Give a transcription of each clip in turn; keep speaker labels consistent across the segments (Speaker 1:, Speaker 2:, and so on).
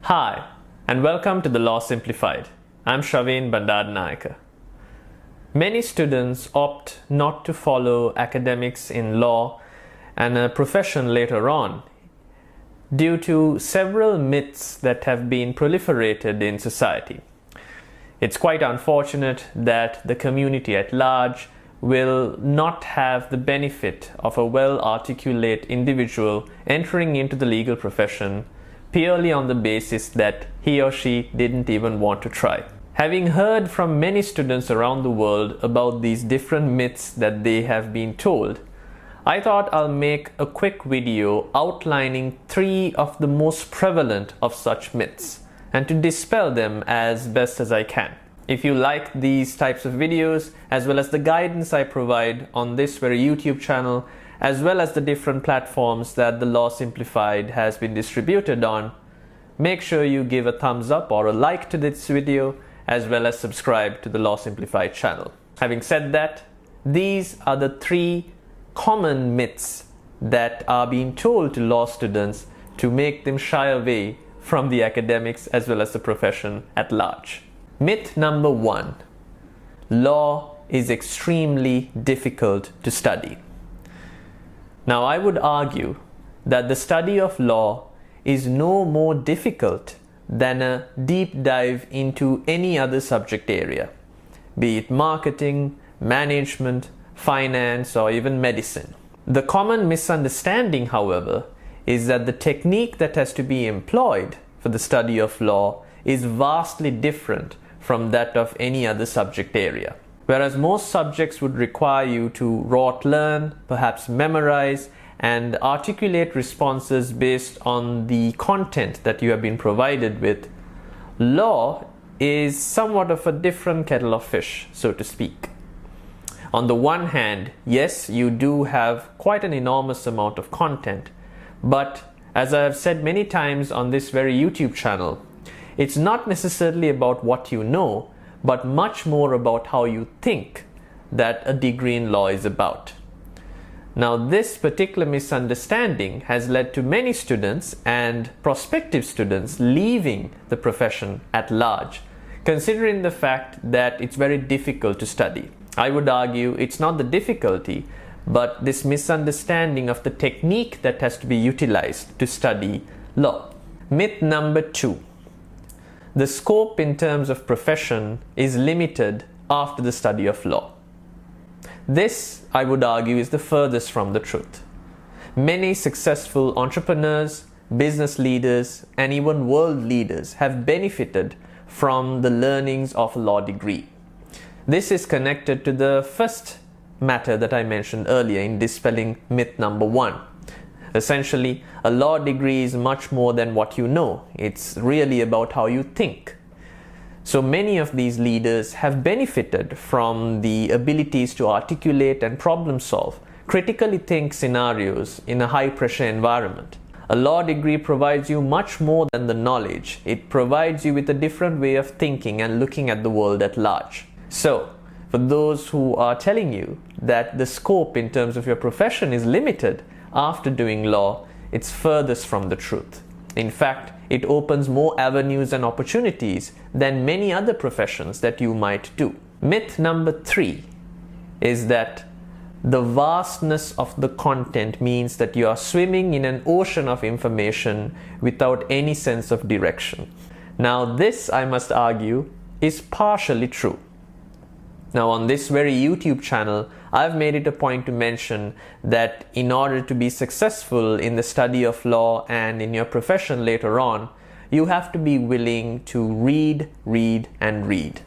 Speaker 1: Hi, and welcome to the Law Simplified. I'm Shaveen Bandaranaike. Many students opt not to follow academics in law and a profession later on due to several myths that have been proliferated in society. It's quite unfortunate that the community at large will not have the benefit of a well-articulate individual entering into the legal profession purely on the basis that he or she didn't even want to try. Having heard from many students around the world about these different myths that they have been told, I thought I'll make a quick video outlining 3 of the most prevalent of such myths and to dispel them as best as I can. If you like these types of videos, as well as the guidance I provide on this very YouTube channel, as well as the different platforms that the Law Simplified has been distributed on, make sure you give a thumbs up or a like to this video, as well as subscribe to the Law Simplified channel. Having said that, these are the 3 common myths that are being told to law students to make them shy away from the academics as well as the profession at large. Myth number 1: law is extremely difficult to study. Now, I would argue that the study of law is no more difficult than a deep dive into any other subject area, be it marketing, management, finance, or even medicine. The common misunderstanding, however, is that the technique that has to be employed for the study of law is vastly different from that of any other subject area. Whereas most subjects would require you to rote learn, perhaps memorize, and articulate responses based on the content that you have been provided with, law is somewhat of a different kettle of fish, so to speak. On the one hand, yes, you do have quite an enormous amount of content, but as I have said many times on this very YouTube channel, it's not necessarily about what you know, but much more about how you think that a degree in law is about. Now, this particular misunderstanding has led to many students and prospective students leaving the profession at large, considering the fact that it's very difficult to study. I would argue it's not the difficulty, but this misunderstanding of the technique that has to be utilized to study law. Myth number 2: the scope in terms of profession is limited after the study of law. This, I would argue, is the furthest from the truth. Many successful entrepreneurs, business leaders, and even world leaders have benefited from the learnings of a law degree. This is connected to the first matter that I mentioned earlier in dispelling myth number 1. Essentially, a law degree is much more than what you know. It's really about how you think. So many of these leaders have benefited from the abilities to articulate and problem solve, critically think scenarios in a high pressure environment. A law degree provides you much more than the knowledge. It provides you with a different way of thinking and looking at the world at large. So, for those who are telling you that the scope in terms of your profession is limited after doing law, it's furthest from the truth. In fact, it opens more avenues and opportunities than many other professions that you might do. Myth number 3 is that the vastness of the content means that you are swimming in an ocean of information without any sense of direction. Now, this, I must argue, is partially true. Now, on this very YouTube channel, I've made it a point to mention that in order to be successful in the study of law and in your profession later on, you have to be willing to read, and read.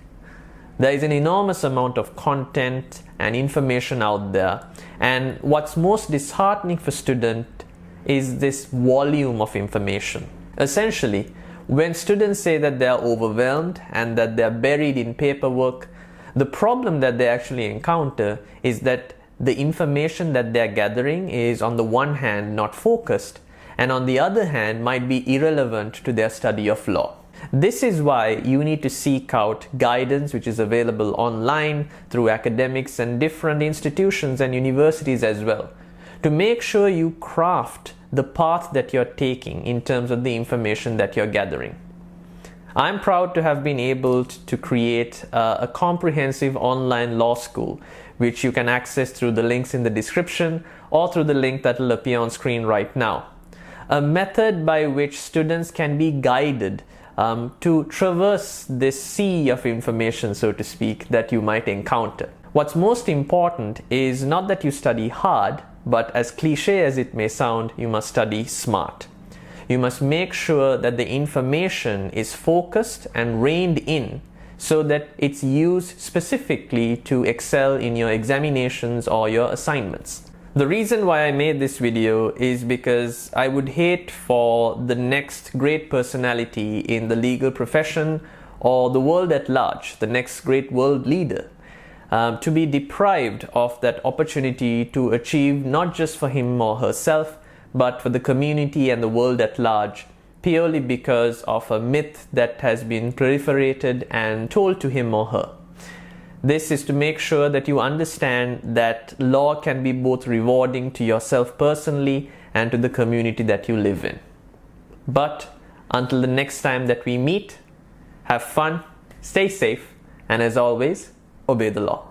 Speaker 1: There is an enormous amount of content and information out there, and what's most disheartening for students is this volume of information. Essentially, when students say that they are overwhelmed and that they are buried in paperwork, the problem that they actually encounter is that the information that they are gathering is, on the one hand, not focused, and on the other hand, might be irrelevant to their study of law. This is why you need to seek out guidance which is available online through academics and different institutions and universities as well, to make sure you craft the path that you're taking in terms of the information that you're gathering. I'm proud to have been able to create a comprehensive online law school, which you can access through the links in the description or through the link that will appear on screen right now. A method by which students can be guided to traverse this sea of information, so to speak, that you might encounter. What's most important is not that you study hard, but as cliche as it may sound, you must study smart. You must make sure that the information is focused and reined in so that it's used specifically to excel in your examinations or your assignments. The reason why I made this video is because I would hate for the next great personality in the legal profession or the world at large, the next great world leader, to be deprived of that opportunity to achieve not just for him or herself, but for the community and the world at large, purely because of a myth that has been proliferated and told to him or her. This is to make sure that you understand that law can be both rewarding to yourself personally and to the community that you live in. But until the next time that we meet, have fun, stay safe, and as always, obey the law.